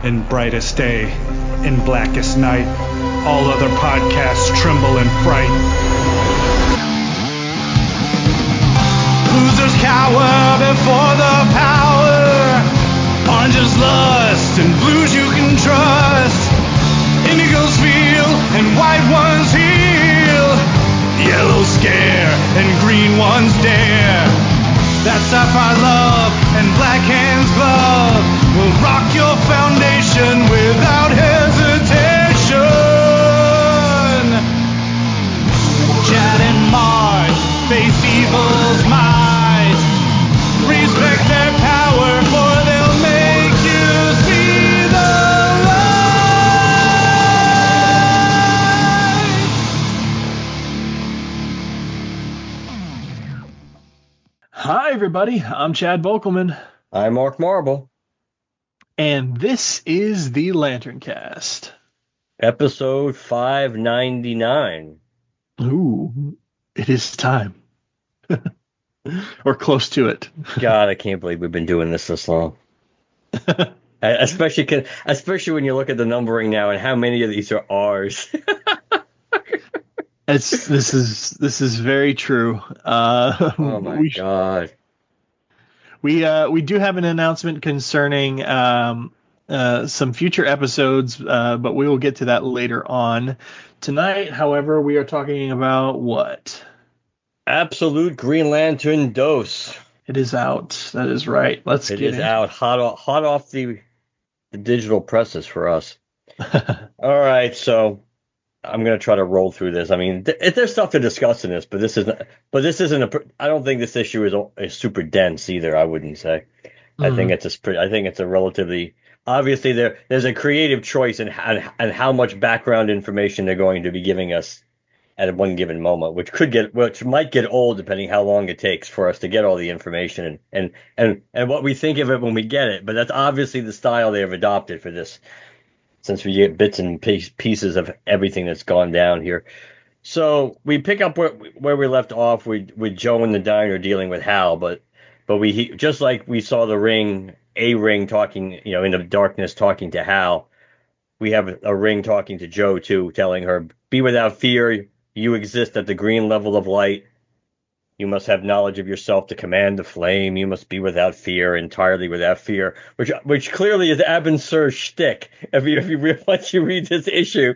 in brightest day, in blackest night. All other podcasts tremble in fright. Losers cower before the power. Oranges lust and blues you can trust. Indigos feel and white ones heal. Yellows scare and green ones dare. That sapphire love and black hands glove will rock your foundation without hesitation. Chad and Mars face evil's might. Respect their power, for they'll make you see the light. Hi, everybody. I'm Chad Bokelman. I'm Mark Marble. And this is the LanternCast. Episode 599. Ooh, it is time. Or close to it. God, I can't believe we've been doing this long. Especially when you look at the numbering now and how many of these are R's. This is very true. Oh my God. We do have an announcement concerning some future episodes, but we will get to that later on. Tonight, however, we are talking about what? Absolute Green Lantern dose. It is out. That is right. It is out hot off the digital presses for us. All right, so I'm going to try to roll through this. I mean, there's stuff to discuss in this, but this isn't I don't think this issue is super dense either. I wouldn't say. I think it's a relatively, obviously there's a creative choice in how much background information they're going to be giving us at one given moment, which might get old depending how long it takes for us to get all the information and what we think of it when we get it. But that's obviously the style they have adopted for this, since we get bits and pieces of everything that's gone down here. So we pick up where we left off with Joe in the diner dealing with Hal, but we just like we saw a ring talking, in the darkness talking to Hal, we have a ring talking to Joe too, telling her, "Be without fear. You exist at the green level of light. You must have knowledge of yourself to command the flame. You must be without fear, entirely without fear," which clearly is Abin Sur's shtick. Once you read this issue,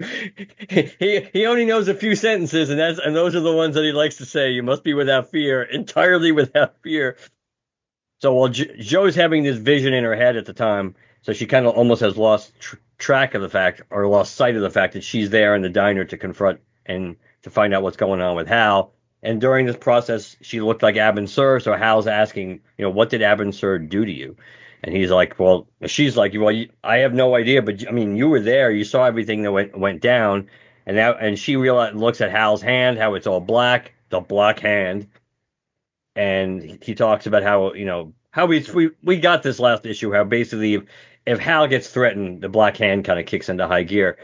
he only knows a few sentences, and those are the ones that he likes to say. You must be without fear, entirely without fear. So while Joe's having this vision in her head at the time, so she kind of almost has lost track of the fact, or lost sight of the fact, that she's there in the diner to confront and to find out what's going on with Hal. And during this process, she looked like Abin Sur, so Hal's asking, what did Abin Sur do to you? And she's like, well, I have no idea, but I mean, you were there, you saw everything that went down, and she looks at Hal's hand, how it's all black, the black hand, and he talks about how we got this last issue, how basically if Hal gets threatened, the black hand kind of kicks into high gear,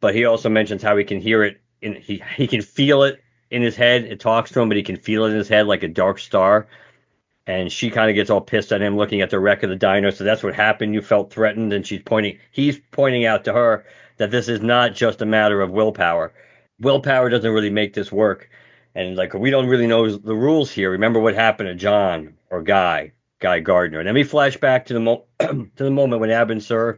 but he also mentions how he can hear it, he can feel it in his head. It talks to him, but he can feel it in his head like a dark star. And she kind of gets all pissed at him looking at the wreck of the diner. So that's what happened. You felt threatened. And he's pointing out to her that this is not just a matter of willpower. Willpower doesn't really make this work. And we don't really know the rules here. Remember what happened to John or Guy Gardner. And then we flash back to the moment when Abin Sur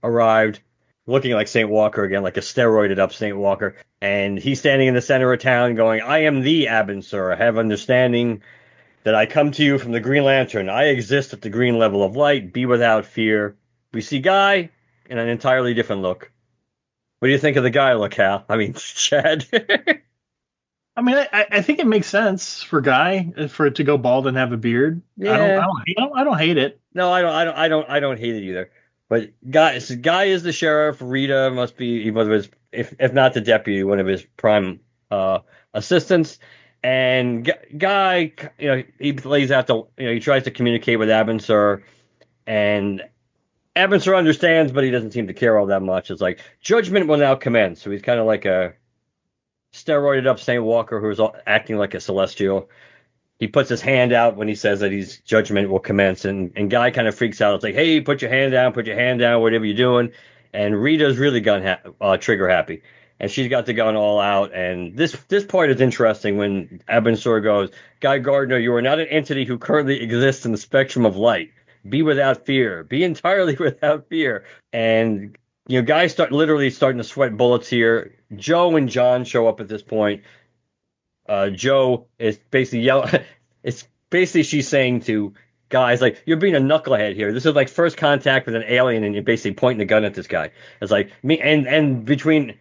arrived, looking like St. Walker again, like a steroided up St. Walker. And he's standing in the center of town going, "I am the Abin Sur. I have understanding that I come to you from the Green Lantern. I exist at the green level of light. Be without fear." We see Guy in an entirely different look. What do you think of the Guy look, Hal? I mean, Chad. I mean, I think it makes sense for Guy for it to go bald and have a beard. Yeah. I don't hate it. No, I don't hate it either. But Guy is the sheriff. Rita must be one of his, if not the deputy, one of his prime assistants. And Guy, he lays out he tries to communicate with Abin Sur, and Abin Sur understands, but he doesn't seem to care all that much. It's like, judgment will now commence. So he's kind of like a steroided up St. Walker who's acting like a celestial. he puts his hand out when he says that his judgment will commence, and Guy kind of freaks out. It's like, hey, put your hand down, whatever you're doing. And Rita's really trigger happy, and she's got the gun all out. And this part is interesting when Abin-Sur goes, Guy Gardner, you are not an entity who currently exists in the spectrum of light. Be without fear. Be entirely without fear. And Guy's literally starting to sweat bullets here. Joe and John show up at this point. Joe is basically yelling. It's basically she's saying to Guys, like, you're being a knucklehead here. This is like first contact with an alien, and you're basically pointing the gun at this guy. It's like me, and between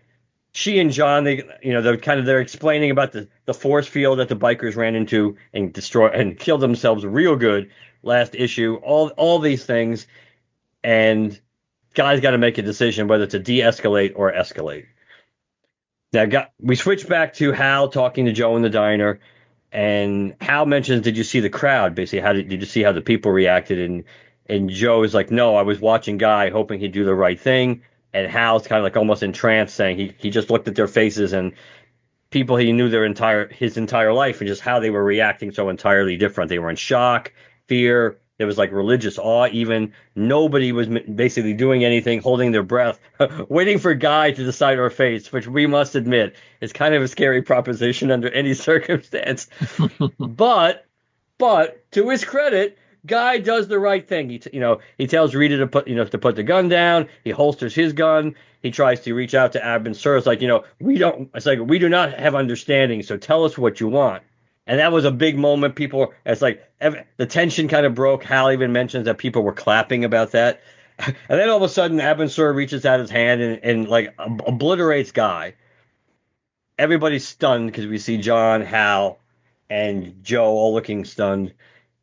she and John, they're explaining about the force field that the bikers ran into and destroyed and killed themselves real good last issue. All these things, and Guy's got to make a decision whether to de-escalate or escalate. Now, we switch back to Hal talking to Joe in the diner, and Hal mentions, "Did you see the crowd?" Basically, did you see how the people reacted? And Joe is like, "No, I was watching Guy, hoping he'd do the right thing." And Hal's kind of like almost entranced, saying he just looked at their faces and people he knew his entire life, and just how they were reacting so entirely different. They were in shock, fear. There was like religious awe even. Nobody was basically doing anything, holding their breath, waiting for Guy to decide our fates, which we must admit is kind of a scary proposition under any circumstance. But to his credit, Guy does the right thing. He tells Rita to put the gun down. He holsters his gun. He tries to reach out to Abin-Sur. It's like, we do not have understanding, so tell us what you want. And that was a big moment. The tension kind of broke. Hal even mentions that people were clapping about that. And then all of a sudden, Abin-Sur reaches out his hand and obliterates Guy. Everybody's stunned because we see John, Hal, and Joe all looking stunned.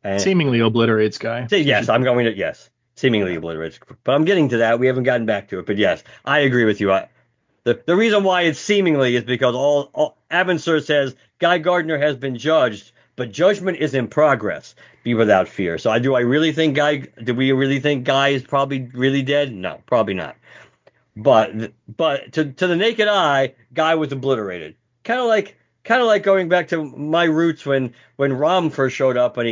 And seemingly obliterates Guy. Yes, seemingly obliterates. But I'm getting to that. We haven't gotten back to it. But yes, I agree with you. The reason why it's seemingly is because all Abin-Sur says Guy Gardner has been judged, but judgment is in progress. Be without fear. So do we really think Guy is probably really dead? No, probably not. But to the naked eye, Guy was obliterated. Kind of like going back to my roots when Rom first showed up and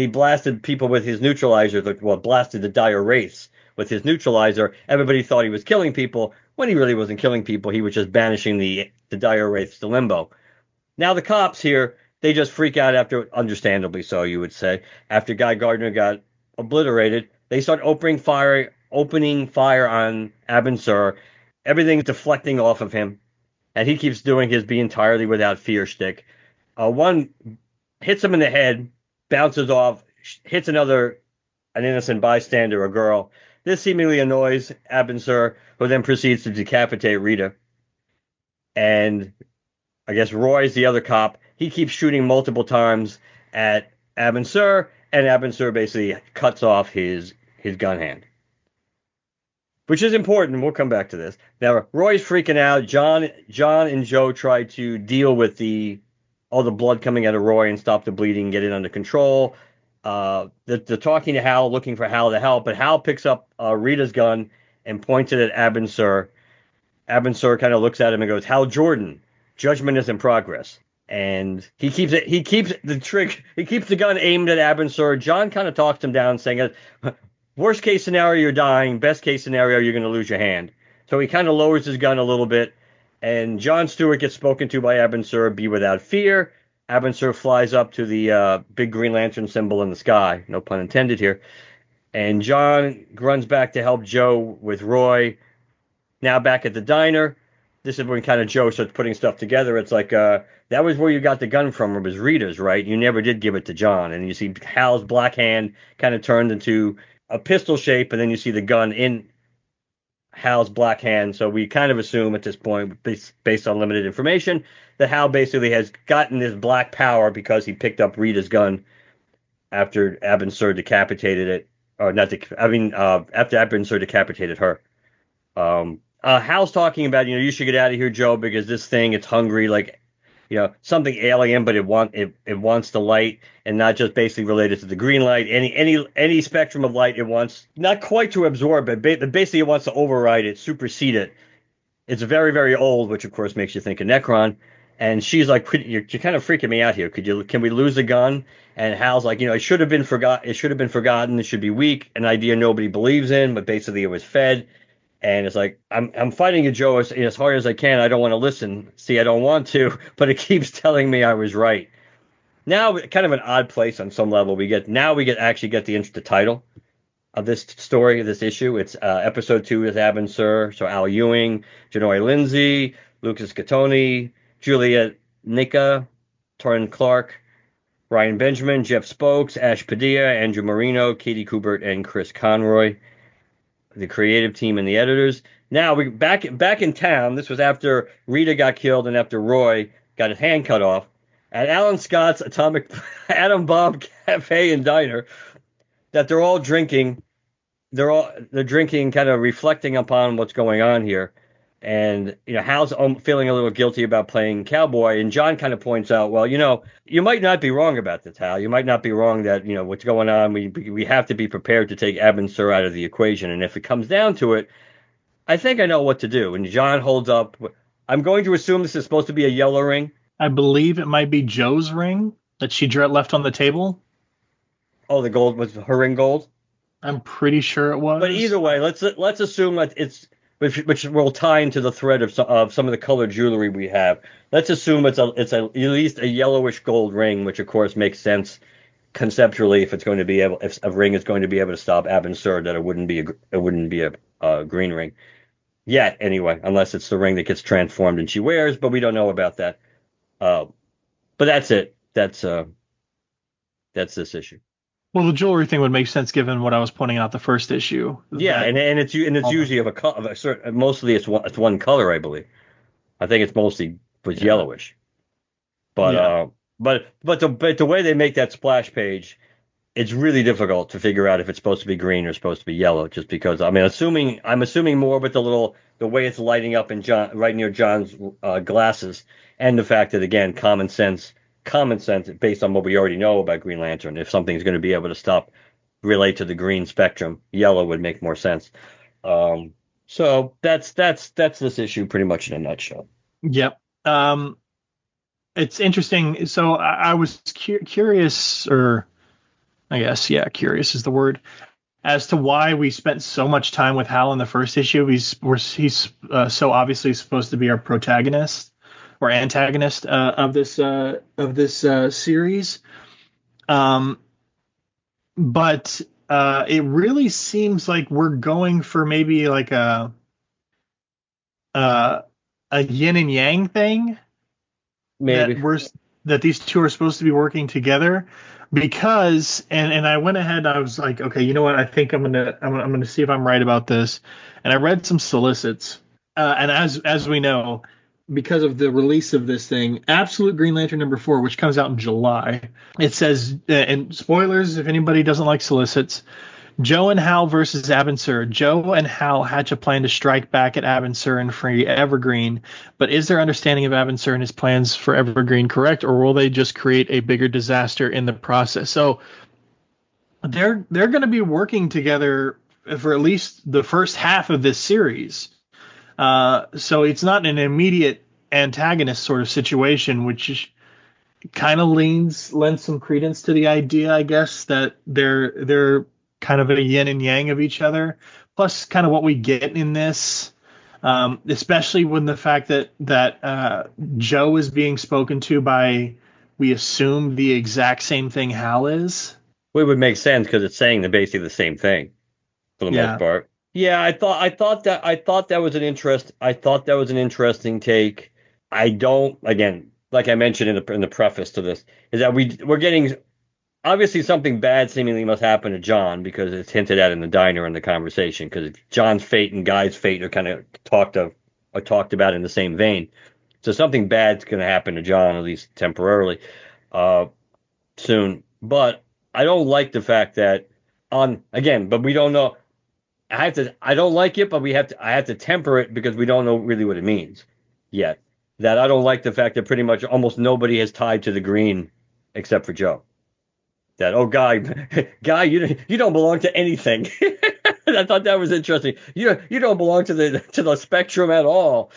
he blasted people with his neutralizer. Blasted the dire wraiths with his neutralizer. Everybody thought he was killing people. When he really wasn't killing people, he was just banishing the dire wraiths to limbo. Now the cops here, they just freak out after, understandably so, you would say, after Guy Gardner got obliterated. They start opening fire on Abin-Sur. Everything's deflecting off of him, and he keeps doing his be entirely without fear shtick. One hits him in the head, bounces off, hits an innocent bystander, a girl. This seemingly annoys Abin-Sur, who then proceeds to decapitate Rita. And I guess Roy's the other cop. He keeps shooting multiple times at Abin-Sur, and Abin-Sur basically cuts off his gun hand. Which is important. We'll come back to this. Now, Roy's freaking out. John and Joe try to deal with all the blood coming out of Roy and stop the bleeding, get it under control. They're talking to Hal, looking for Hal to help, but Hal picks up Rita's gun and points it at Abin-Sur. Abin-Sur kind of looks at him and goes, "Hal Jordan, judgment is in progress." And he keeps the gun aimed at Abin-Sur. John kind of talks him down, saying, worst case scenario, you're dying. Best case scenario, you're going to lose your hand. So he kind of lowers his gun a little bit, and John Stewart gets spoken to by Abin-Sur, be without fear. Abin-Sur flies up to the big Green Lantern symbol in the sky. No pun intended here. And John runs back to help Joe with Roy. Now back at the diner. This is when kind of Joe starts putting stuff together. It's like, that was where you got the gun from. It was Rita's, right? You never did give it to John. And you see Hal's black hand kind of turned into a pistol shape, and then you see the gun in Hal's black hand. So we kind of assume at this point, based on limited information, that Hal basically has gotten this black power because he picked up Rita's gun after Abin-Sur decapitated it. After Abin-Sur decapitated her. Hal's talking about, you should get out of here, Joe, because this thing, it's hungry, like, something alien, but it wants the light, and not just basically related to the green light. Any spectrum of light, it wants not quite to absorb it, but basically it wants to override it, supersede it. It's very, very old, which of course makes you think of Necron. And she's like, you're kind of freaking me out here. Can we lose a gun? And Hal's like, it should have been forgotten. It should be weak, an idea nobody believes in, but basically it was fed. And it's like, I'm fighting you, Joe, as hard as I can. I don't want to listen. See, I don't want to, but it keeps telling me I was right. Now, kind of an odd place on some level. We actually get the title of this story, of this issue. It's episode 2 is Abin Sur, so Al Ewing, Janoy Lindsay, Lucas Catoni, Juliet Nika, Torrin Clark, Ryan Benjamin, Jeff Spokes, Ash Padilla, Andrew Marino, Katie Kubert, and Chris Conroy. The creative team and the editors. Now we back in town. This was after Rita got killed and after Roy got his hand cut off. At Alan Scott's Atomic Atom Bomb Cafe and Diner, that they're all drinking. They're drinking, kind of reflecting upon what's going on here. And Hal's feeling a little guilty about playing cowboy, and John kind of points out, well, you might not be wrong about this, Hal. You might not be wrong that what's going on. We have to be prepared to take Abin Sur out of the equation, and if it comes down to it, I think I know what to do. And John holds up. I'm going to assume this is supposed to be a yellow ring. I believe it might be Joe's ring that she left on the table. Oh, the gold was her ring gold? I'm pretty sure it was. But either way, let's assume that it's which will tie into the thread of some of the colored jewelry we have. Let's assume it's at least a yellowish gold ring, which of course makes sense conceptually if a ring is going to be able to stop Abin Sur, that it wouldn't be a green ring yet anyway, unless it's the ring that gets transformed and she wears. But we don't know about that. But that's it. That's this issue. Well, the jewelry thing would make sense given what I was pointing out the first issue. Yeah, and it's usually of a certain. Mostly it's one color, I believe. I think it's mostly yellowish. But Yeah. but the way they make that splash page, it's really difficult to figure out if it's supposed to be green or supposed to be yellow. Just because I'm assuming more with the way it's lighting up in John right near John's glasses, and the fact that again common sense based on what we already know about Green Lantern. If something's going to be able to relate to the green spectrum, yellow would make more sense. So that's this issue pretty much in a nutshell. Yep. It's interesting. So I was curious, or I guess, yeah, curious is the word, as to why we spent so much time with Hal in the first issue. He's so obviously supposed to be our protagonist or antagonist of this series, but it really seems like we're going for maybe like a yin and yang thing. Maybe that these two are supposed to be working together, because and I went ahead and I was like, okay, you know what? I think I'm gonna see if I'm right about this, and I read some solicits, and as we know, because of the release of this thing, Absolute Green Lantern #4, which comes out in July, it says, and spoilers if anybody doesn't like solicits, Joe and Hal versus Abin Sur. Joe and Hal hatch a plan to strike back at Abin Sur and free Evergreen, but is their understanding of Abin Sur and his plans for Evergreen correct, or will they just create a bigger disaster in the process? So they're going to be working together for at least the first half of this series. So it's not an immediate antagonist sort of situation, which kind of lends some credence to the idea, I guess, that they're kind of a yin and yang of each other. Plus, kind of what we get in this, especially when the fact that Joe is being spoken to by, we assume, the exact same thing Hal is. Well, it would make sense because it's saying basically the same thing for the most part. Yeah, I thought that was an interesting take. I don't, again, like I mentioned in the preface to this, is that we're getting, obviously something bad seemingly must happen to John, because it's hinted at in the diner in the conversation, because John's fate and Guy's fate are kind of talked about in the same vein. So something bad's going to happen to John, at least temporarily, soon. But I don't like the fact that but we don't know. I don't like it, but I have to temper it because we don't know really what it means yet. That I don't like the fact that pretty much almost nobody has tied to the green except for Joe. That, oh, Guy, you don't belong to anything. I thought that was interesting. You don't belong to the spectrum at all.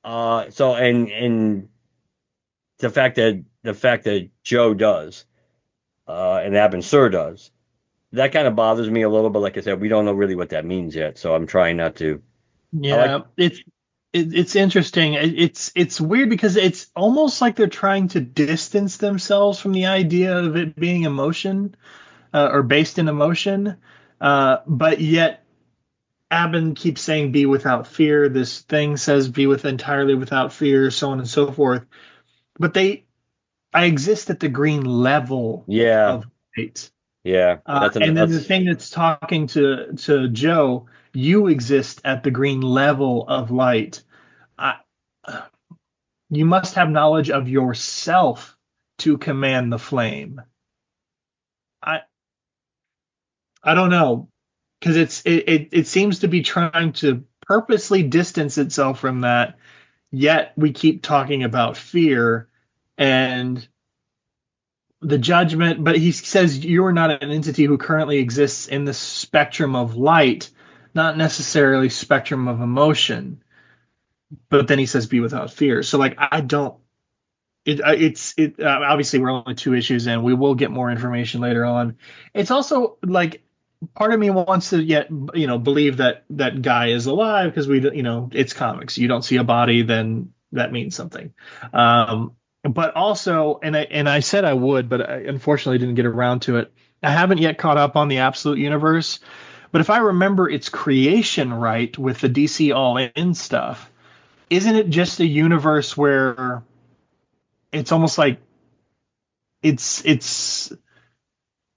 So and the fact that Joe does, and Abin Sur does, that kind of bothers me a little. But like I said, we don't know really what that means yet, so I'm trying not to. I like. Yeah, it's interesting. It's weird because it's almost like they're trying to distance themselves from the idea of it being emotion, or based in emotion, but yet Abin keeps saying "be without fear." This thing says "be with entirely without fear," so on and so forth. But I exist at the green level Yeah, of light. yeah. And then the That's thing that's talking to Joe, you exist at the green level of light. I, you must have knowledge of yourself to command the flame. I I don't know, because it seems to be trying to purposely distance itself from that. Yet we keep talking about fear and the judgment, but he says you're not an entity who currently exists in the spectrum of light, not necessarily spectrum of emotion. But then he says be without fear. So like I don't. Obviously we're only two issues in. We will get more information later on. It's also like part of me wants to yet believe that that guy is alive because it's comics. You don't see a body, then that means something. But also, and I said I would, but I unfortunately didn't get around to it. I haven't yet caught up on the Absolute Universe, but if I remember its creation right with the DC All In stuff, isn't it just a universe where it's almost like it's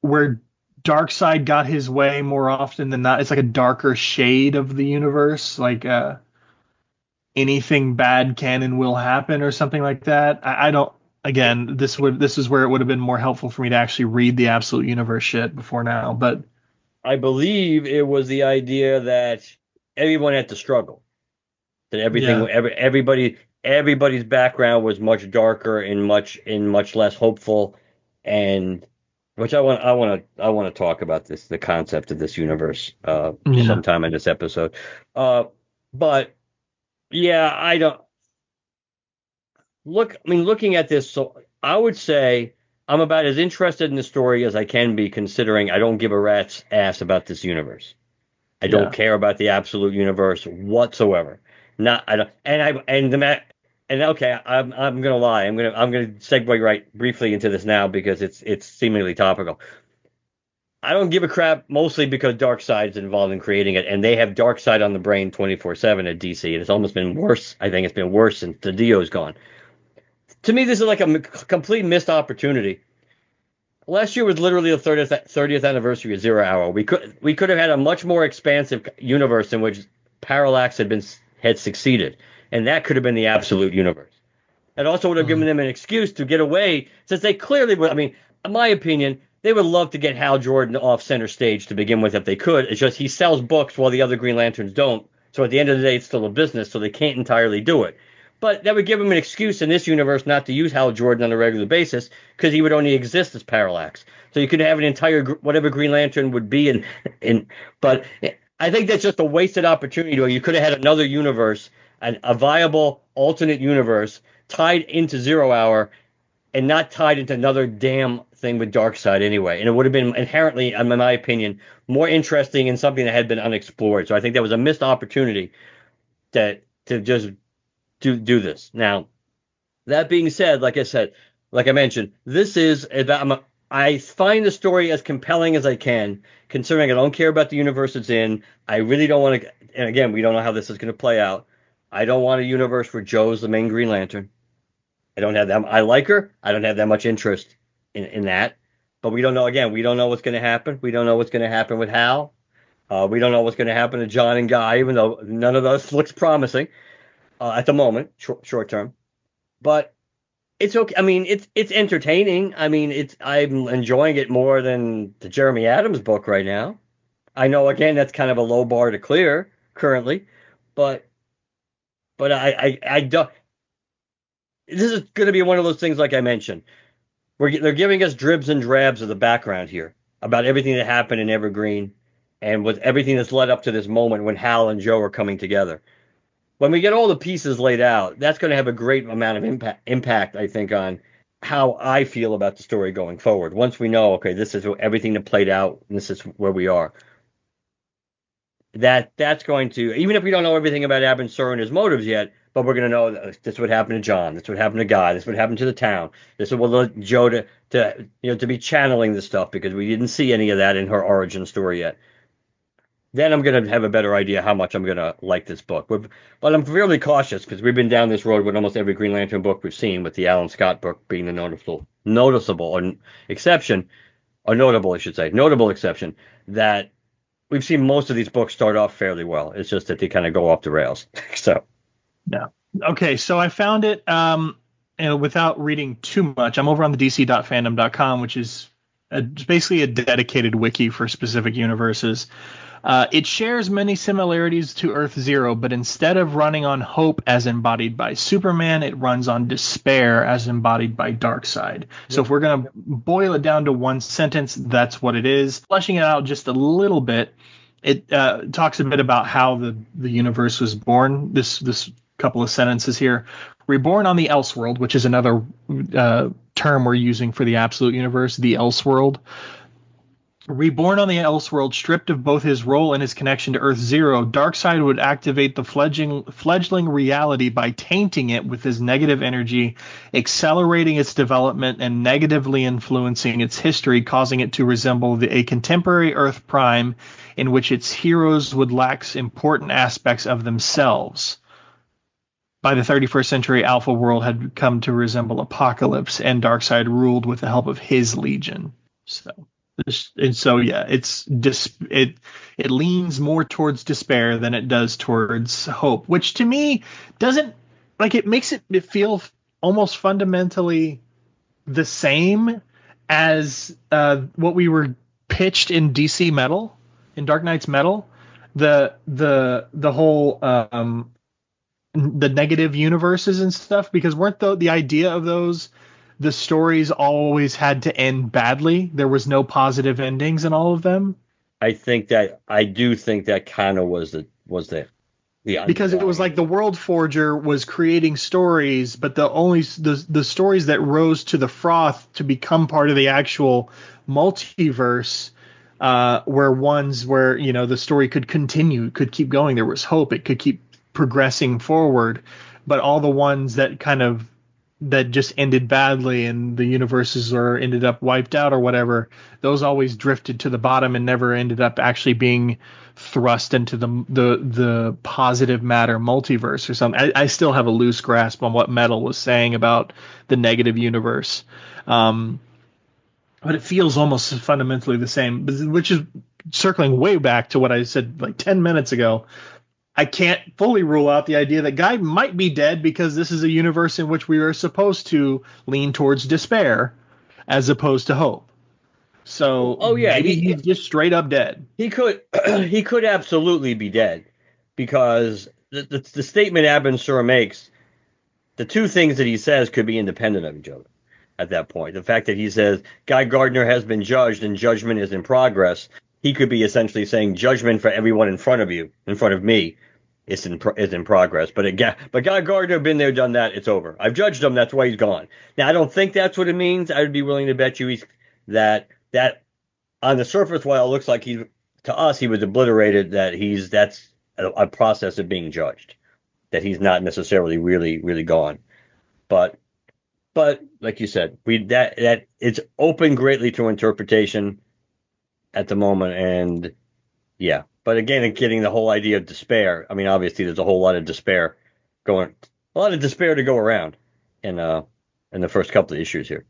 where Darkseid got his way more often than not? It's like a darker shade of the universe, like anything bad can and will happen or something like that. I don't. Again, this is where it would have been more helpful for me to actually read the Absolute Universe shit before now. But I believe it was the idea that everyone had to struggle. That yeah, everybody's background was much darker and much less hopeful, and which I want to talk about the concept of this universe yeah, sometime in this episode. But yeah, I don't look. I mean, looking at this, so I would say I'm about as interested in the story as I can be, considering I don't give a rat's ass about this universe. I don't yeah. care about the absolute universe whatsoever. Not I don't and I and the ma and okay, I'm gonna lie. I'm gonna segue right briefly into this now because it's seemingly topical. I don't give a crap mostly because Darkseid's involved in creating it, and they have Darkseid on the brain 24/7 at DC, and it's almost been worse. I think it's been worse since the Dio's gone. To me, this is like a complete missed opportunity. Last year was literally the 30th anniversary of Zero Hour. We could have had a much more expansive universe in which Parallax had succeeded, and that could have been the absolute universe. It also would have given Mhm. them an excuse to get away, since they clearly would. I mean, in my opinion, they would love to get Hal Jordan off center stage to begin with if they could. It's just he sells books while the other Green Lanterns don't. So at the end of the day, it's still a business, so they can't entirely do it. But that would give him an excuse in this universe not to use Hal Jordan on a regular basis because he would only exist as Parallax. So you could have an entire whatever Green Lantern would be in. But I think that's just a wasted opportunity. Where you could have had another universe, a viable alternate universe tied into Zero Hour and not tied into another damn thing with Darkseid anyway. And it would have been inherently, in my opinion, more interesting and something that had been unexplored. So I think that was a missed opportunity to just do this. Now, that being said, like I mentioned, this is about. I find the story as compelling as I can, considering I don't care about the universe it's in. I really don't want to. And again, we don't know how this is going to play out. I don't want a universe where Joe's the main Green Lantern. I don't have that. I like her. I don't have that much interest in that. But we don't know. Again, we don't know what's going to happen. We don't know what's going to happen with Hal. We don't know what's going to happen to John and Guy, even though none of those looks promising at the moment, short term. But it's okay. I mean, it's entertaining. I mean, I'm enjoying it more than the Jeremy Adams book right now. I know again that's kind of a low bar to clear currently, but I don't. This is going to be one of those things like I mentioned. They're giving us dribs and drabs of the background here about everything that happened in Evergreen and with everything that's led up to this moment when Hal and Joe are coming together. when we get all the pieces laid out, that's going to have a great amount of impact, I think, on how I feel about the story going forward. Once we know, okay, this is everything that played out, and this is where we are. That's going to, even if we don't know everything about Abin Sur and his motives yet, but we're going to know that this would happen to John, this would happen to Guy, this would happen to the town, this would let Joe to be channeling this stuff because we didn't see any of that in her origin story yet. Then I'm going to have a better idea how much I'm going to like this book. But I'm fairly cautious because we've been down this road with almost every Green Lantern book we've seen, with the Alan Scott book being the noticeable or exception, or notable, I should say, notable exception, that we've seen most of these books start off fairly well. It's just that they kind of go off the rails. So, yeah. Okay, so I found it and without reading too much. I'm over on the dc.fandom.com, which is basically a dedicated wiki for specific universes. It shares many similarities to Earth Zero, but instead of running on hope as embodied by Superman, it runs on despair as embodied by Darkseid. So if we're going to boil it down to one sentence, that's what it is. Fleshing it out just a little bit, it talks a bit about how the universe was born. This couple of sentences here. Reborn on the Elseworld, which is another term we're using for the Absolute Universe, the Elseworld. Reborn on the Elseworld, stripped of both his role and his connection to Earth Zero, Darkseid would activate the fledgling reality by tainting it with his negative energy, accelerating its development and negatively influencing its history, causing it to resemble a contemporary Earth Prime in which its heroes would lack important aspects of themselves. By the 31st century, Alpha World had come to resemble Apocalypse, and Darkseid ruled with the help of his Legion. It leans more towards despair than it does towards hope, which to me doesn't, like, it makes it feel almost fundamentally the same as what we were pitched in DC Metal, in Dark Knight's Metal, the whole the negative universes and stuff, because weren't the idea of those, the stories always had to end badly? There was no positive endings in all of them. I do think that kind of was the because it was like the World Forger was creating stories, but the stories that rose to the froth to become part of the actual multiverse were ones where, you know, the story could continue, could keep going. There was hope. It could keep progressing forward. But all the ones that just ended badly and the universes ended up wiped out or whatever, those always drifted to the bottom and never ended up actually being thrust into the positive matter multiverse or something. I still have a loose grasp on what Metal was saying about the negative universe. But it feels almost fundamentally the same, which is circling way back to what I said like 10 minutes ago. I can't fully rule out the idea that Guy might be dead because this is a universe in which we are supposed to lean towards despair as opposed to hope. So maybe he's just straight up dead. He could absolutely be dead, because the statement Abin Sur makes, the two things that he says could be independent of each other at that point. The fact that he says Guy Gardner has been judged and judgment is in progress, he could be essentially saying judgment for everyone in front of me. Is in progress, but Guy Gardner, been there, done that. It's over. I've judged him. That's why he's gone. Now, I don't think that's what it means. I would be willing to bet you that on the surface, while it looks like he was obliterated, that's a process of being judged. That he's not necessarily really gone. But like you said, that it's open greatly to interpretation at the moment, and yeah. But again, getting the whole idea of despair. I mean, obviously, there's a whole lot of despair to go around in the first couple of issues here.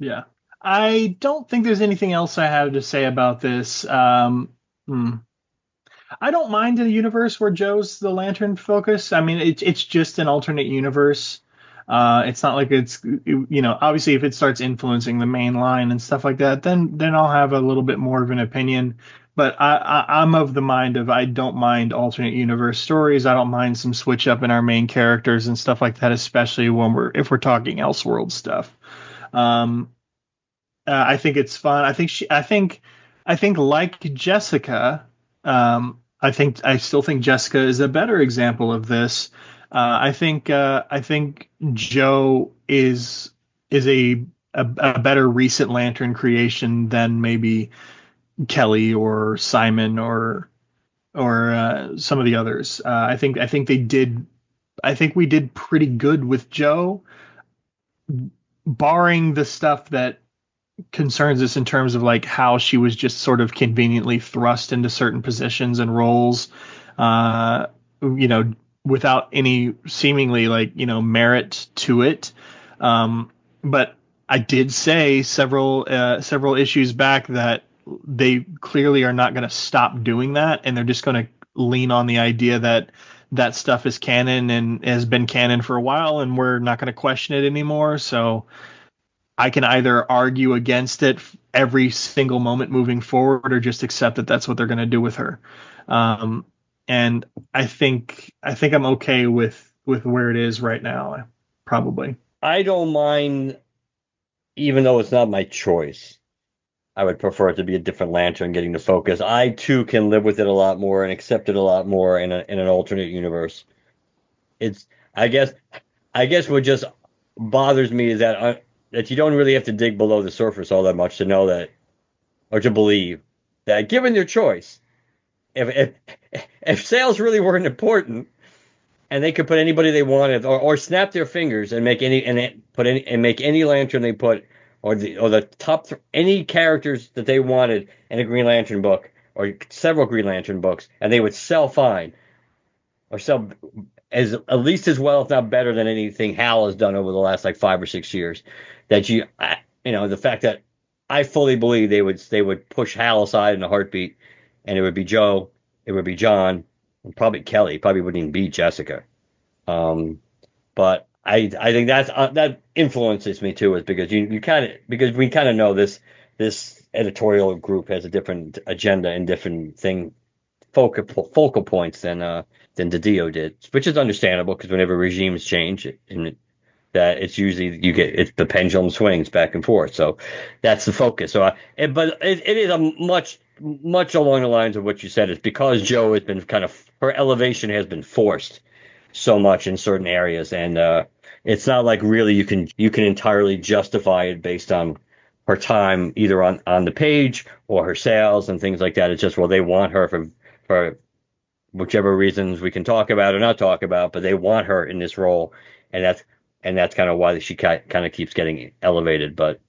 Yeah, I don't think there's anything else I have to say about this. I don't mind a universe where Joe's the Lantern focus. I mean, it's just an alternate universe. It's not like it's, you know, obviously if it starts influencing the main line and stuff like that, then I'll have a little bit more of an opinion. But I'm of the mind of, I don't mind alternate universe stories. I don't mind some switch up in our main characters and stuff like that, especially if we're talking Elseworld stuff. I think it's fun. I think like Jessica, I still think Jessica is a better example of this. I think Joe is a better recent Lantern creation than maybe Kelly or Simon or some of the others. I think we did pretty good with Joe, barring the stuff that concerns us in terms of like how she was just sort of conveniently thrust into certain positions and roles, uh, you know, without any seemingly like, merit to it. But I did say several issues back that they clearly are not going to stop doing that, and they're just going to lean on the idea that that stuff is canon and has been canon for a while, and we're not going to question it anymore. So I can either argue against it every single moment moving forward, or just accept that that's what they're going to do with her. Um, and I think I'm okay with where it is right now. Probably. I don't mind, even though it's not my choice. I would prefer it to be a different Lantern getting the focus. I too can live with it a lot more and accept it a lot more in an alternate universe. It's I guess what just bothers me is that you don't really have to dig below the surface all that much to know that, or to believe that, given your choice, if sales really weren't important and they could put anybody they wanted, or snap their fingers and make any Lantern they put, or the top any characters that they wanted in a Green Lantern book or several Green Lantern books, and they would sell fine or sell as at least as well, if not better, than anything Hal has done over the last like 5 or 6 years. That the fact that I fully believe they would push Hal aside in a heartbeat, and it would be Joe, it would be John, and probably Kelly. Probably wouldn't even be Jessica. But I think that influences me too, is because because we kind of know this editorial group has a different agenda and different focal points than DiDio did, which is understandable because whenever regimes change, that it's usually the pendulum swings back and forth. So that's the focus. So, but it is a much along the lines of what you said. It's because Joe has been her elevation has been forced so much in certain areas, and it's not like really you can entirely justify it based on her time either on the page or her sales and things like that. It's just, well, they want her for whichever reasons we can talk about or not talk about, but they want her in this role, and that's kind of why she kind of keeps getting elevated. But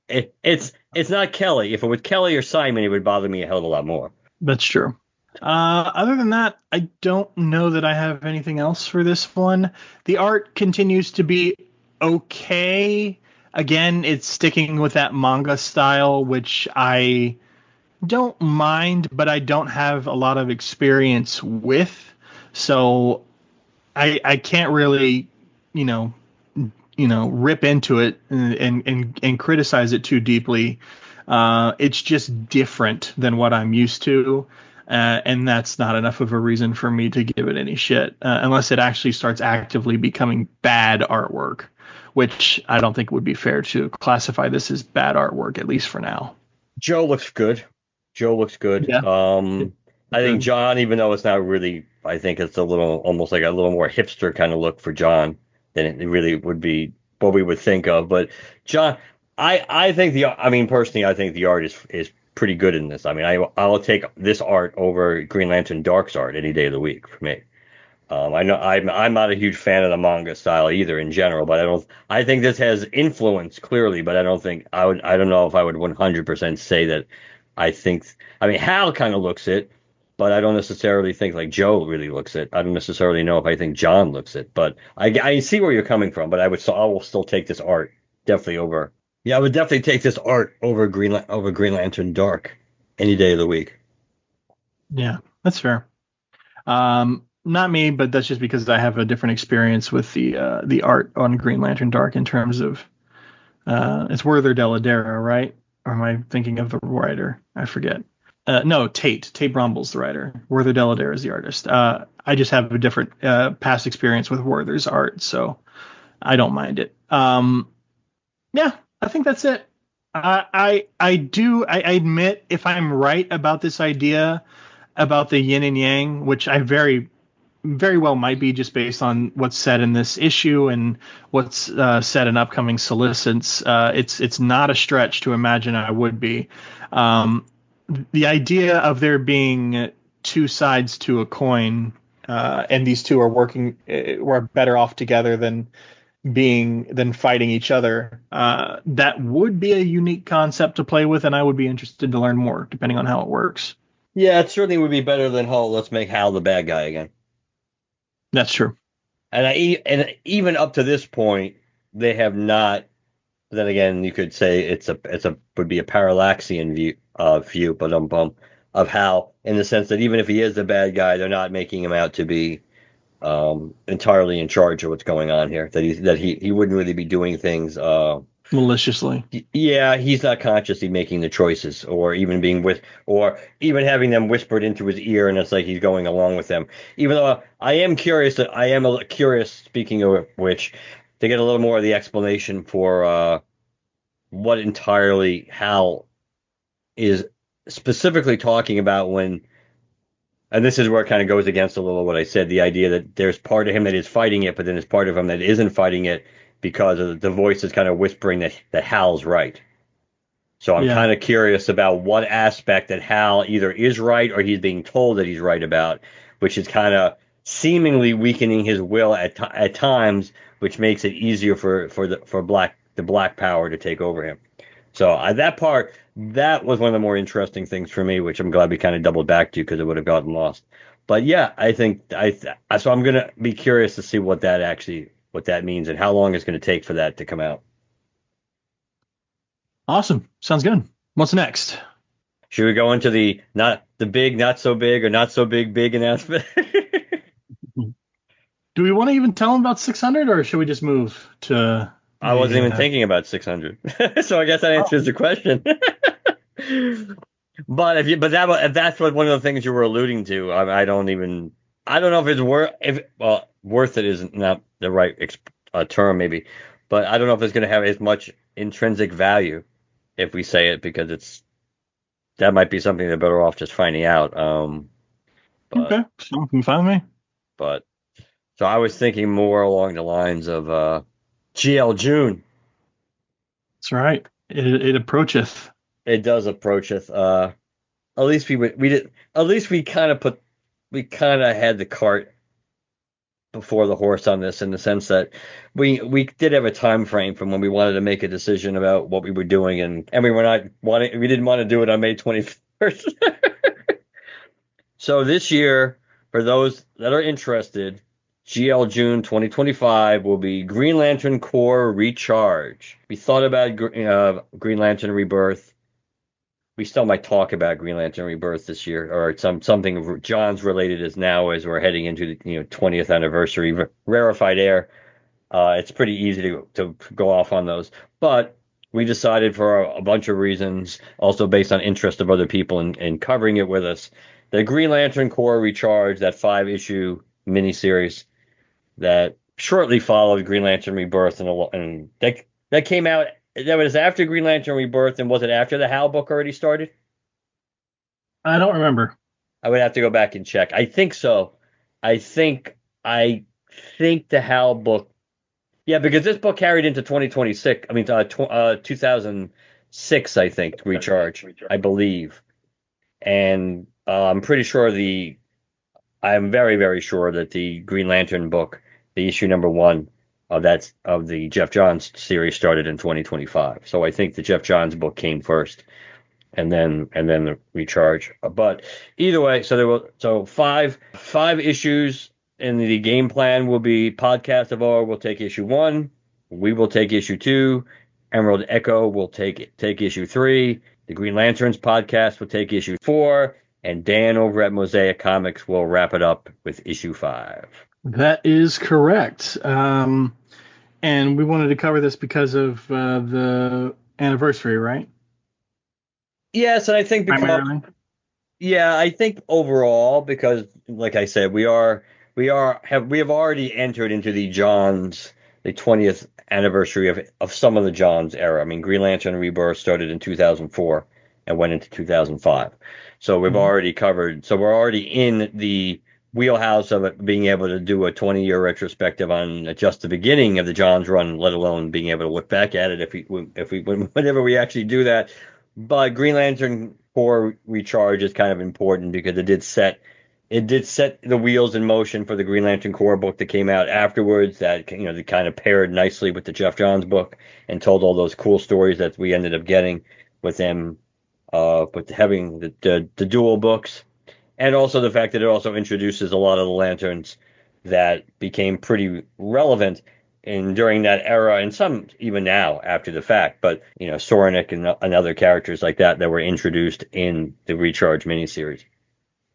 it's not Kelly. If it was Kelly or Simon, it would bother me a hell of a lot more. That's true. Other than that, I don't know that I have anything else for this one. The art continues to be okay. Again, it's sticking with that manga style, which I don't mind, but I don't have a lot of experience with. So I can't really, rip into it and criticize it too deeply. It's just different than what I'm used to. And that's not enough of a reason for me to give it any shit, unless it actually starts actively becoming bad artwork, which I don't think would be fair to classify this as bad artwork, at least for now. Joe looks good. Yeah. I think John, even though it's not really, I think it's almost like a little more hipster kind of look for John than it really would be what we would think of. But John, personally, I think the art is pretty good in this. I mean, I'll take this art over Green Lantern Dark's art any day of the week for me. I know I'm not a huge fan of the manga style either in general, but I think this has influence clearly, but I don't know if I would 100% say that. Hal kind of looks it, but I don't necessarily think like Joe really looks it. I don't necessarily know if I think John looks it, but I see where you're coming from. But I will still take this art definitely over. Yeah, I would definitely take this art over Green Lantern Dark any day of the week. Yeah, that's fair. Not me, but that's just because I have a different experience with the art on Green Lantern Dark in terms of it's Werther Dell'Edera, right? Or am I thinking of the writer? I forget. No, Tate Bromble's the writer. Werther Dell'Edera is the artist. I just have a different past experience with Werther's art, so I don't mind it. Yeah, I think that's it. I admit, if I'm right about this idea about the yin and yang, which I very well might be just based on what's said in this issue and what's said in upcoming solicits. It's not a stretch to imagine I would be. The idea of there being two sides to a coin, and these two are working, we're better off together than fighting each other. That would be a unique concept to play with, and I would be interested to learn more, depending on how it works. Yeah, it certainly would be better than let's make Hal the bad guy again. That's true. And even up to this point, they have not. Then again, you could say it's would be a parallaxian view of Hal, in the sense that even if he is the bad guy, they're not making him out to be entirely in charge of what's going on here. That he wouldn't really be doing things maliciously. Yeah, he's not consciously making the choices, or even or even having them whispered into his ear, and it's like he's going along with them. Even though I am curious, speaking of which, to get a little more of the explanation for what entirely Hal is specifically talking about when. And this is where it kind of goes against a little what I said, the idea that there's part of him that is fighting it, but then there's part of him that isn't fighting it because of the voice is kind of whispering that Hal's right. So I'm kind of curious about what aspect that Hal either is right or he's being told that he's right about, which is kind of seemingly weakening his will at times, which makes it easier for the black power to take over him. So that was one of the more interesting things for me, which I'm glad we kind of doubled back to because it would have gotten lost. But yeah, I think so I'm going to be curious to see what that means and how long it's going to take for that to come out. Awesome. Sounds good. What's next? Should we go into the not so big or not so big announcement? Do we want to even tell them about 600, or should we just move to... I wasn't even thinking about 600. So I guess that answers the question. But if that's what one of the things you were alluding to, I don't know if it's worth it isn't not the right term maybe, but I don't know if it's going to have as much intrinsic value if we say it, because that might be something they're better off just finding out. Okay, so can find me. But so I was thinking more along the lines of GL June. That's right. It approacheth. It does approacheth. At least we kind of had the cart before the horse on this, in the sense that we did have a time frame from when we wanted to make a decision about what we were doing, and we didn't want to do it on May 21st. So this year, for those that are interested, GL June 2025 will be Green Lantern Corps Recharge. We thought about Green Lantern Rebirth. We still might talk about Green Lantern Rebirth this year, or something John's related as we're heading into the 20th anniversary rarefied air. It's pretty easy to go off on those, but we decided, for a bunch of reasons, also based on interest of other people in covering it with us, the Green Lantern Corps Recharge, that 5-issue miniseries that shortly followed Green Lantern Rebirth, and that came out. That was after Green Lantern Rebirth, and was it after the Hal book already started? I don't remember. I would have to go back and check. I think so. I think the Hal book, yeah, because this book carried into 2026. I mean, 2006, I think, Recharge, I believe, and I'm pretty sure I'm very, very sure that the Green Lantern book, the issue number 1 of the Jeff Johns series, started in 2025. So I think the Jeff Johns book came first, and then the Recharge. But either way, so five issues, and the game plan will be Podcast of R will take issue 1, we will take issue 2, Emerald Echo will take issue 3, the Green Lanterns podcast will take issue 4, and Dan over at Mosaic Comics will wrap it up with issue 5. That is correct. And we wanted to cover this because of the anniversary, right? Yes, and I think I think overall, because like I said, we have already entered into the 20th anniversary of some of the Johns era. I mean, Green Lantern Rebirth started in 2004, and went into 2005. So we've already covered. So we're already in the wheelhouse of it being able to do a 20-year retrospective on just the beginning of the Johns run, let alone being able to look back at it whenever we actually do that. But Green Lantern Corps Recharge is kind of important because it did set the wheels in motion for the Green Lantern Corps book that came out afterwards. That that kind of paired nicely with the Jeff Johns book and told all those cool stories that we ended up getting with them, with having the dual books. And also the fact that it also introduces a lot of the lanterns that became pretty relevant during that era, and some even now after the fact. But Soranik and other characters like that were introduced in the Recharge miniseries.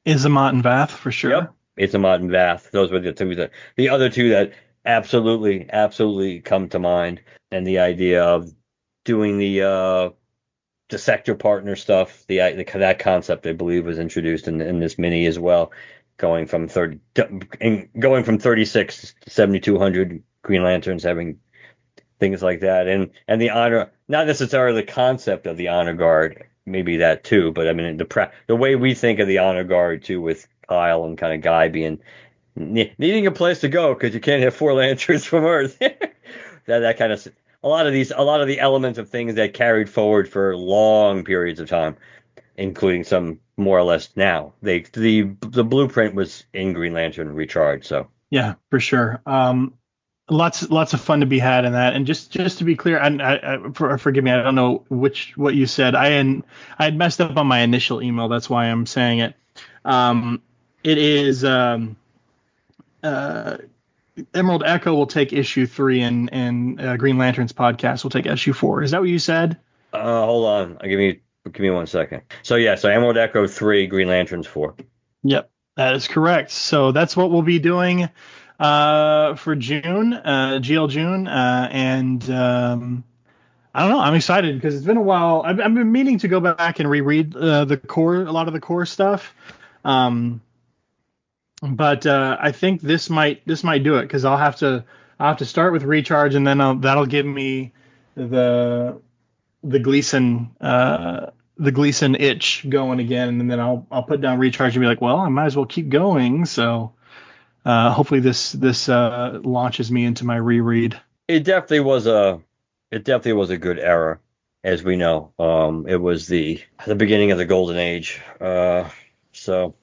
Izamat and Vath for sure. Yep, Izamat and Vath. Those were the other two that absolutely come to mind. And the idea of doing the sector partner stuff, that concept, I believe, was introduced in this mini as well, going from 36 to 7,200 Green Lanterns, having things like that, and the honor, not necessarily the concept of the honor guard, maybe that too, but I mean the way we think of the honor guard too, with Kyle and kind of Guy being needing a place to go because you can't have 4 lanterns from Earth. that kind of a lot of the elements of things that carried forward for long periods of time, including some more or less now. The blueprint was in Green Lantern Recharge, so yeah, for sure. Lots of fun to be had in that. And just to be clear, forgive me, I don't know what you said. I had messed up on my initial email. That's why I'm saying it. It is Emerald Echo will take issue 3, and Green Lanterns podcast will take issue 4. Is that what you said? Hold on. Give me 1 second. So Emerald Echo 3, Green Lanterns 4. Yep, that is correct. So that's what we'll be doing for June, GL June, and I don't know. I'm excited because it's been a while. I've been meaning to go back and reread a lot of the core stuff. But I think this might do it, because I'll have to start with Recharge, and then that'll give me the Gleason itch going again, and then I'll put down Recharge and be like, well, I might as well keep going. So hopefully this launches me into my reread. It definitely was a good era, as we know. It was the beginning of the golden age. So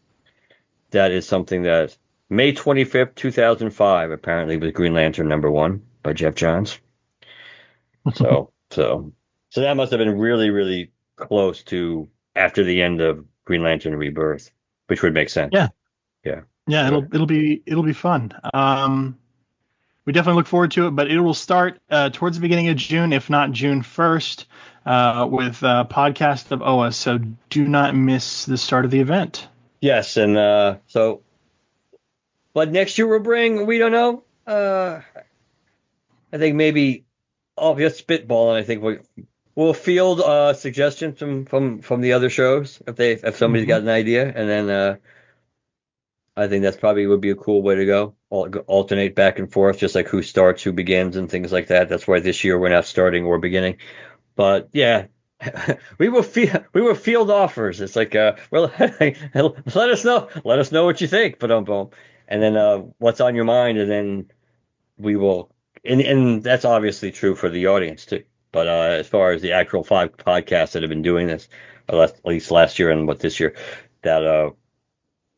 that is something that May 25th, 2005, apparently was Green Lantern #1 by Jeff Johns. So that must have been really, really close to after the end of Green Lantern Rebirth, which would make sense. Yeah. Sure. It'll be fun. We definitely look forward to it, but it will start towards the beginning of June, if not June 1st, with Podcast of Oa. So do not miss the start of the event. Yes, and so what next year will bring, we don't know. I think maybe I'll just spitball, and I think we'll field suggestions from the other shows if somebody's got an idea, and then I think that's probably would be a cool way to go. Alternate back and forth, just like who starts, who begins, and things like that. That's why this year we're not starting or beginning. But yeah, we will field offers. It's like well, let us know what you think. But and then what's on your mind, and then we will. And that's obviously true for the audience too. But as far as the actual 5 podcasts that have been doing this, at least last year and this year, that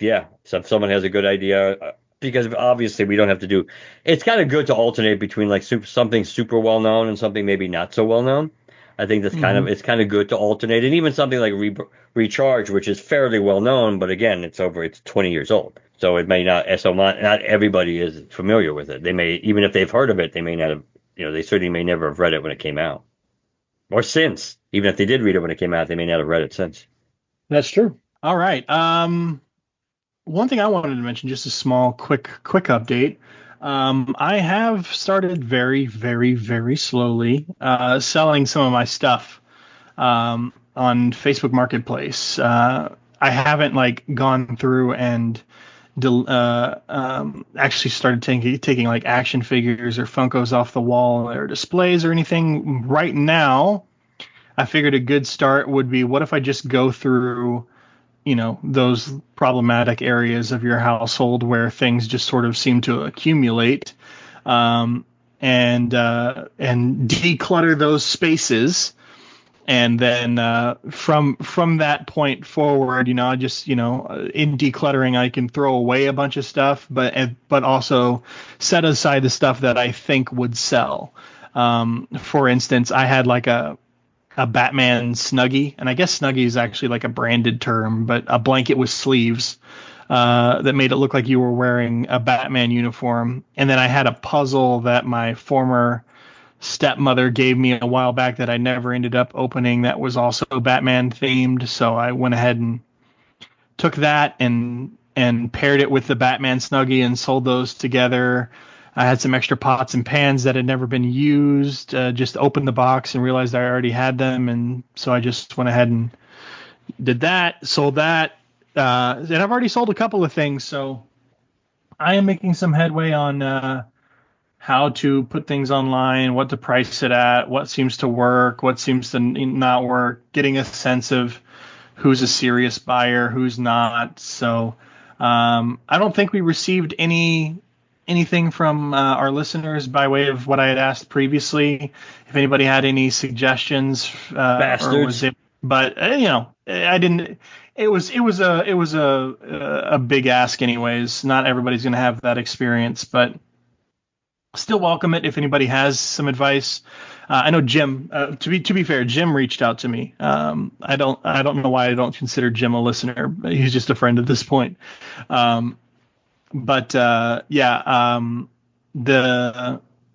yeah, so if someone has a good idea, because obviously we don't have to do. It's kind of good to alternate between like something super well known and something maybe not so well known. I think that's it's kind of good to alternate, and even something like Recharge, which is fairly well known, but again, it's 20 years old, so it may not. So not everybody is familiar with it. They may, even if they've heard of it, they may not have. They certainly may never have read it when it came out, or since. Even if they did read it when it came out, they may not have read it since. That's true. All right. One thing I wanted to mention, just a small, quick update. I have started very, very, very slowly selling some of my stuff on Facebook Marketplace. I haven't gone through and actually started taking like action figures or Funkos off the wall or displays or anything right now. I figured a good start would be, what if I just go through, those problematic areas of your household where things just sort of seem to accumulate, and declutter those spaces. And then from that point forward, I just, in decluttering, I can throw away a bunch of stuff, but also set aside the stuff that I think would sell. For instance, I had like a Batman Snuggie, and I guess Snuggie is actually like a branded term, but a blanket with sleeves that made it look like you were wearing a Batman uniform. And then I had a puzzle that my former stepmother gave me a while back that I never ended up opening, that was also Batman themed. So I went ahead and took that and paired it with the Batman Snuggie and sold those together. I had some extra pots and pans that had never been used. Just opened the box and realized I already had them, and so I just went ahead and did that, sold that. And I've already sold a couple of things, so I am making some headway on how to put things online, what to price it at, what seems to work, what seems to not work, getting a sense of who's a serious buyer, who's not. So I don't think we received anything from our listeners by way of what I had asked previously. If anybody had any suggestions, or was it? But I didn't. It was a big ask, anyways. Not everybody's going to have that experience, but still welcome it if anybody has some advice. I know Jim. To be fair, Jim reached out to me. I don't know why I don't consider Jim a listener. He's just a friend at this point. But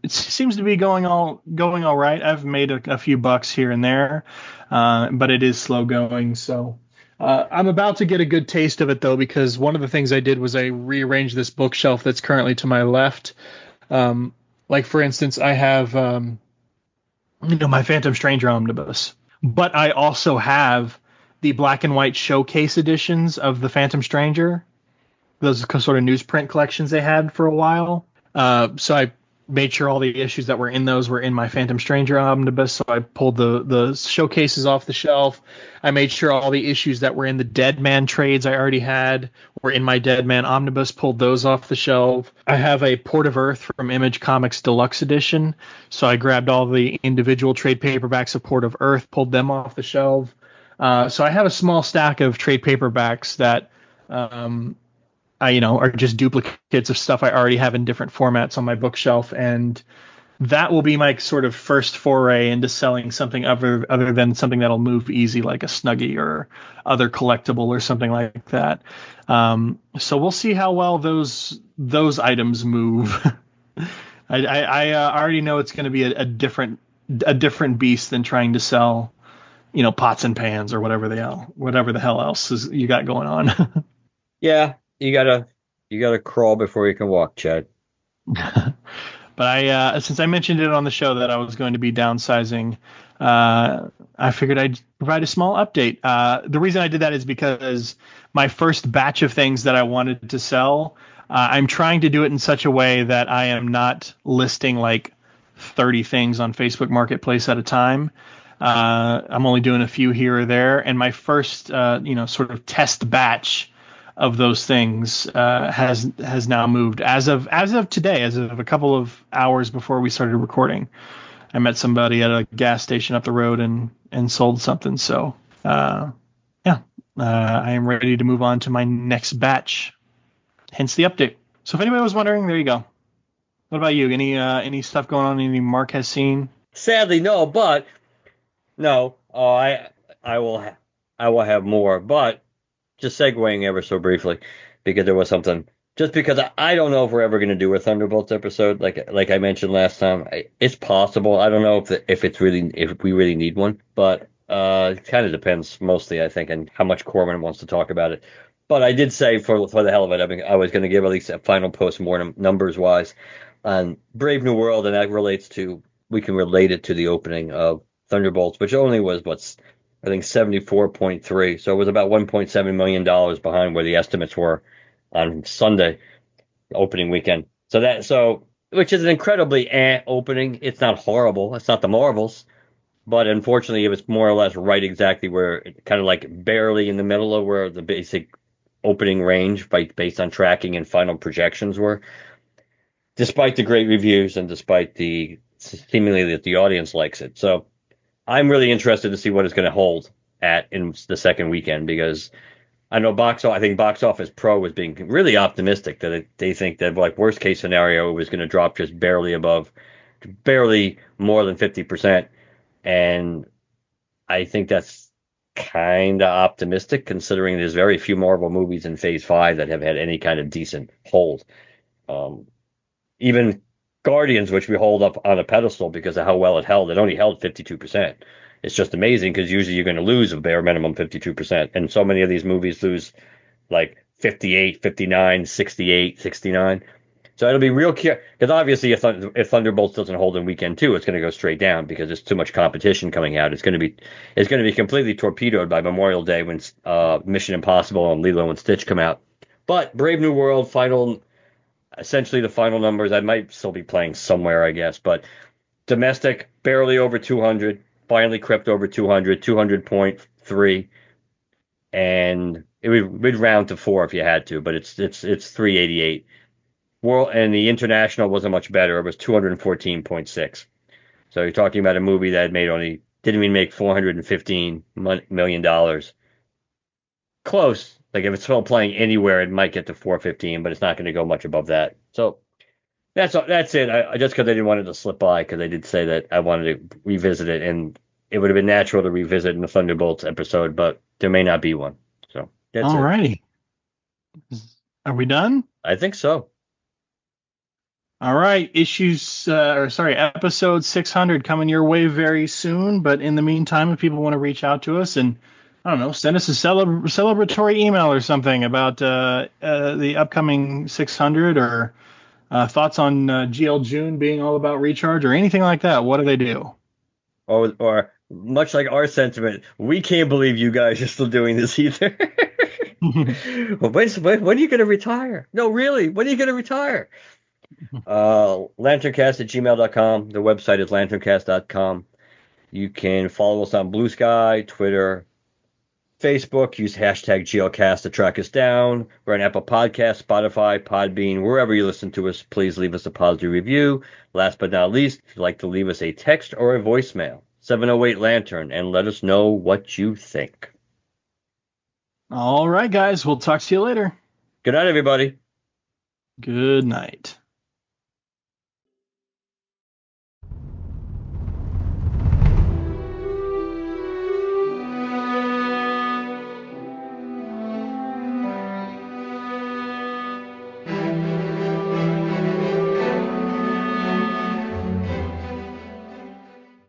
it seems to be going all right. I've made a few bucks here and there, but it is slow going. So I'm about to get a good taste of it, though, because one of the things I did was I rearranged this bookshelf that's currently to my left. Like, for instance, I have my Phantom Stranger omnibus, but I also have the black and white showcase editions of the Phantom Stranger, those sort of newsprint collections they had for a while. So I made sure all the issues that were in those were in my Phantom Stranger omnibus. So I pulled the showcases off the shelf. I made sure all the issues that were in the Dead Man trades I already had were in my Dead Man omnibus, pulled those off the shelf. I have a Port of Earth from Image Comics Deluxe Edition. So I grabbed all the individual trade paperbacks of Port of Earth, pulled them off the shelf. So I have a small stack of trade paperbacks that are just duplicates of stuff I already have in different formats on my bookshelf, and that will be my sort of first foray into selling something other than something that'll move easy, like a Snuggie or other collectible or something like that. So we'll see how well those items move. I already know it's going to be a different beast than trying to sell, pots and pans or whatever the hell else is you got going on. Yeah. You gotta crawl before you can walk, Chad. But since I mentioned it on the show that I was going to be downsizing, I figured I'd provide a small update. The reason I did that is because my first batch of things that I wanted to sell, I'm trying to do it in such a way that I am not listing like 30 things on Facebook Marketplace at a time. I'm only doing a few here or there, and my first sort of test batch of those things has now moved as of today, as of a couple of hours before we started recording. I met somebody at a gas station up the road and sold something. So I am ready to move on to my next batch. Hence the update. So if anybody was wondering, there you go. What about you? Any stuff going on? Any Mark has seen? Sadly, no. But no, I will have more. But just segueing ever so briefly, because there was something. Just because I don't know if we're ever going to do a Thunderbolts episode, like I mentioned last time. It's possible. I don't know if we really need one, but it kind of depends mostly, I think, on how much Corman wants to talk about it. But I did say for the hell of it, I was going to give at least a final postmortem numbers wise on Brave New World, and that we can relate it to the opening of Thunderbolts, which only was I think 74.3. So it was about $1.7 million behind where the estimates were on Sunday opening weekend. So which is an incredibly opening. It's not horrible. It's not the Marvels, but unfortunately, it was more or less right exactly where, kind of like barely in the middle of where the basic opening range based on tracking and final projections were, despite the great reviews and despite the seemingly that the audience likes it. So I'm really interested to see what it's going to hold at in the second weekend, because I know I think Box Office Pro was being really optimistic that they think that, like, worst case scenario, it was going to drop just barely more than 50%. And I think that's kind of optimistic, considering there's very few Marvel movies in Phase 5 that have had any kind of decent hold. Um, Even Guardians, which we hold up on a pedestal because of how well it held, it only held 52%. It's just amazing, because usually you're going to lose a bare minimum 52%. And so many of these movies lose like 58, 59, 68, 69. So it'll be real curious, because obviously if Thunderbolts doesn't hold in weekend two, it's going to go straight down because there's too much competition coming out. It's going to be completely torpedoed by Memorial Day when Mission Impossible and Lilo and Stitch come out. But Brave New World, essentially the final numbers, I might still be playing somewhere, I guess, but domestic barely over 200, finally crept over 200, 200.3, and we'd round to 4 if you had to, but it's 388. World, and the international wasn't much better. It was 214.6. So you're talking about a movie that didn't even make $415 million. Close. Like, if it's still playing anywhere, it might get to 415, but it's not going to go much above that. So that's it. Just because I didn't want it to slip by, because I did say that I wanted to revisit it, and it would have been natural to revisit in the Thunderbolts episode, but there may not be one. So that's it. Alrighty. Are we done? I think so. All right, episode 600 coming your way very soon. But in the meantime, if people want to reach out to us and, I don't know, send us a celebratory email or something about the upcoming 600, or thoughts on GL June being all about recharge, or anything like that, what do they do? Or much like our sentiment, we can't believe you guys are still doing this either. Well, when are you going to retire? No, really, when are you going to retire? LanternCast@gmail.com. The website is LanternCast.com. You can follow us on Blue Sky, Twitter, Facebook. Use hashtag GLCast to track us down. We're on Apple Podcasts, Spotify, Podbean, wherever you listen to us. Please leave us a positive review. Last but not least, if you'd like to leave us a text or a voicemail, 708-LANTERN, and let us know what you think. All right, guys. We'll talk to you later. Good night, everybody. Good night.